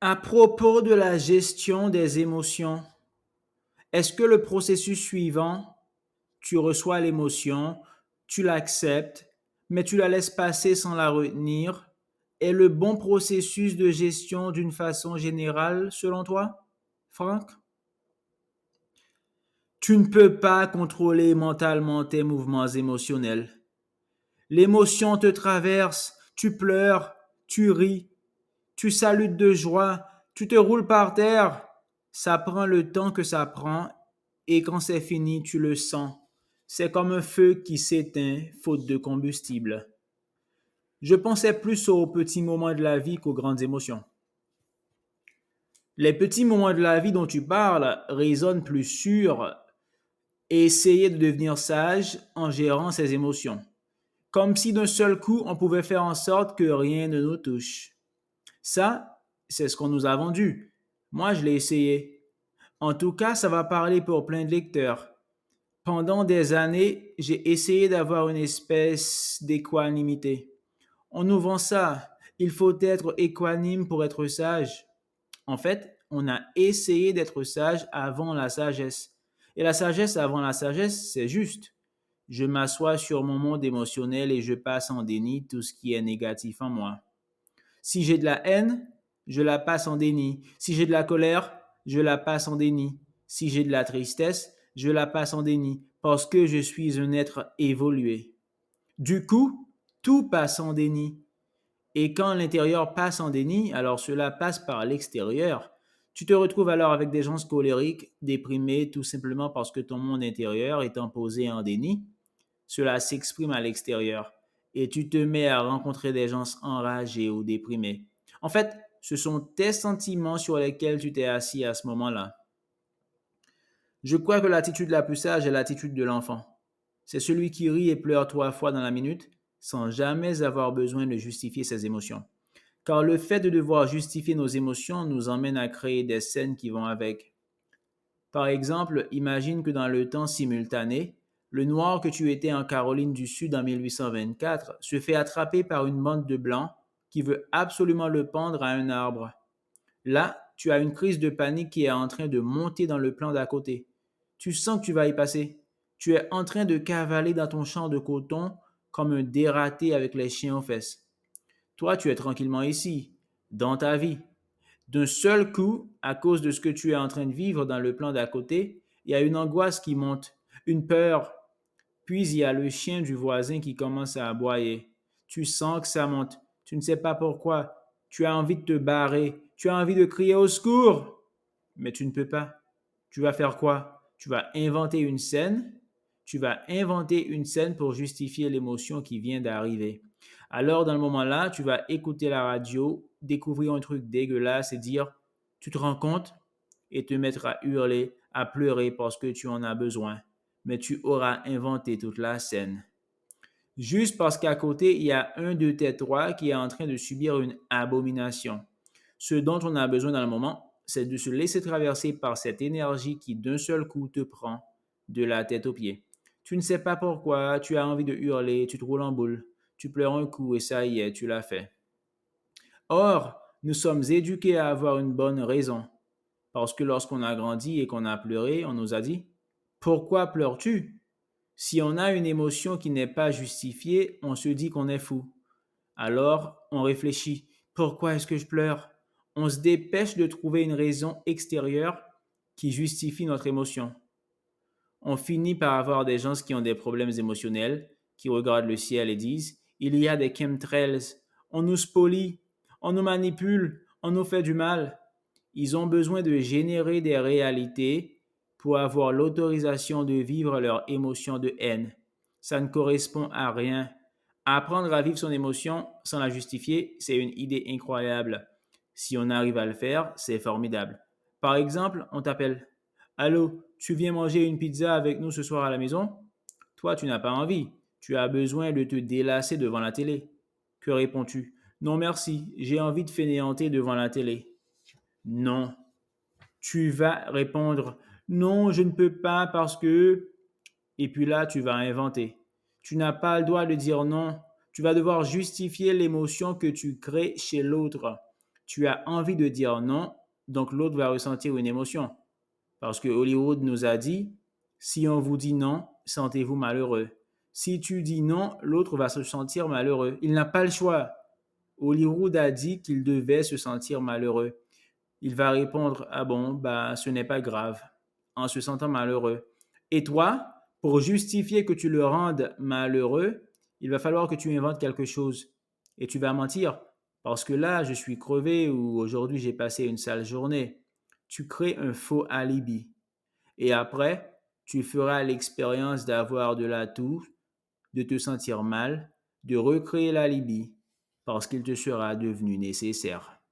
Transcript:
À propos de la gestion des émotions, est-ce que le processus suivant, tu reçois l'émotion, tu l'acceptes, mais tu la laisses passer sans la retenir, est le bon processus de gestion d'une façon générale selon toi, Franck? Tu ne peux pas contrôler mentalement tes mouvements émotionnels. L'émotion te traverse, tu pleures, tu ris, tu salutes de joie, tu te roules par terre. Ça prend le temps que ça prend et quand c'est fini, tu le sens. C'est comme un feu qui s'éteint faute de combustible. Je pensais plus aux petits moments de la vie qu'aux grandes émotions. Les petits moments de la vie dont tu parles résonnent plus sur essayer de devenir sage en gérant ses émotions. Comme si d'un seul coup, on pouvait faire en sorte que rien ne nous touche. Ça, c'est ce qu'on nous a vendu. Moi, je l'ai essayé. En tout cas, ça va parler pour plein de lecteurs. Pendant des années, j'ai essayé d'avoir une espèce d'équanimité. On nous vend ça. Il faut être équanime pour être sage. En fait, on a essayé d'être sage avant la sagesse. Et la sagesse avant la sagesse, c'est juste. Je m'assois sur mon monde émotionnel et je passe en déni tout ce qui est négatif en moi. Si j'ai de la haine, je la passe en déni. Si j'ai de la colère, je la passe en déni. Si j'ai de la tristesse, je la passe en déni parce que je suis un être évolué. Du coup, tout passe en déni. Et quand l'intérieur passe en déni, alors cela passe par l'extérieur. Tu te retrouves alors avec des gens colériques, déprimés, tout simplement parce que ton monde intérieur est posé en déni. Cela s'exprime à l'extérieur et tu te mets à rencontrer des gens enragés ou déprimés. En fait, ce sont tes sentiments sur lesquels tu t'es assis à ce moment-là. Je crois que l'attitude la plus sage est l'attitude de l'enfant. C'est celui qui rit et pleure 3 fois dans la minute sans jamais avoir besoin de justifier ses émotions. Car le fait de devoir justifier nos émotions nous emmène à créer des scènes qui vont avec. Par exemple, imagine que dans le temps simultané, le noir que tu étais en Caroline du Sud en 1824 se fait attraper par une bande de blancs qui veut absolument le pendre à un arbre. Là, tu as une crise de panique qui est en train de monter dans le plan d'à côté. Tu sens que tu vas y passer. Tu es en train de cavaler dans ton champ de coton comme un dératé avec les chiens aux fesses. Toi, tu es tranquillement ici, dans ta vie. D'un seul coup, à cause de ce que tu es en train de vivre dans le plan d'à côté, il y a une angoisse qui monte, une peur. Puis il y a le chien du voisin qui commence à aboyer. Tu sens que ça monte. Tu ne sais pas pourquoi. Tu as envie de te barrer. Tu as envie de crier au secours. Mais tu ne peux pas. Tu vas faire quoi? Tu vas inventer une scène. Tu vas inventer une scène pour justifier l'émotion qui vient d'arriver. Alors, dans le moment-là, tu vas écouter la radio, découvrir un truc dégueulasse et dire, tu te rends compte? Et te mettre à hurler, à pleurer parce que tu en as besoin. Mais tu auras inventé toute la scène. Juste parce qu'à côté, il y a un de tes trois qui est en train de subir une abomination. Ce dont on a besoin dans le moment, c'est de se laisser traverser par cette énergie qui d'un seul coup te prend de la tête aux pieds. Tu ne sais pas pourquoi, tu as envie de hurler, tu te roules en boule, tu pleures un coup et ça y est, tu l'as fait. Or, nous sommes éduqués à avoir une bonne raison. Parce que lorsqu'on a grandi et qu'on a pleuré, on nous a dit, pourquoi pleures-tu? Si on a une émotion qui n'est pas justifiée, on se dit qu'on est fou. Alors, on réfléchit. Pourquoi est-ce que je pleure? On se dépêche de trouver une raison extérieure qui justifie notre émotion. On finit par avoir des gens qui ont des problèmes émotionnels, qui regardent le ciel et disent, il y a des chemtrails, on nous spolie, on nous manipule, on nous fait du mal. Ils ont besoin de générer des réalités pour avoir l'autorisation de vivre leurs émotions de haine. Ça ne correspond à rien. Apprendre à vivre son émotion sans la justifier, c'est une idée incroyable. Si on arrive à le faire, c'est formidable. Par exemple, on t'appelle. Allô, tu viens manger une pizza avec nous ce soir à la maison? Toi, tu n'as pas envie. Tu as besoin de te délasser devant la télé. Que réponds-tu? Non merci, j'ai envie de fainéanter devant la télé. Non. Tu vas répondre non, je ne peux pas parce que... Et puis là, tu vas inventer. Tu n'as pas le droit de dire non. Tu vas devoir justifier l'émotion que tu crées chez l'autre. Tu as envie de dire non, donc l'autre va ressentir une émotion. Parce que Hollywood nous a dit, si on vous dit non, sentez-vous malheureux. Si tu dis non, l'autre va se sentir malheureux. Il n'a pas le choix. Hollywood a dit qu'il devait se sentir malheureux. Il va répondre, ah bon, bah, ce n'est pas grave, en se sentant malheureux. Et toi, pour justifier que tu le rendes malheureux, il va falloir que tu inventes quelque chose. Et tu vas mentir. Parce que là, je suis crevé ou aujourd'hui j'ai passé une sale journée. Tu crées un faux alibi. Et après, tu feras l'expérience d'avoir de la toux, de te sentir mal, de recréer l'alibi, parce qu'il te sera devenu nécessaire.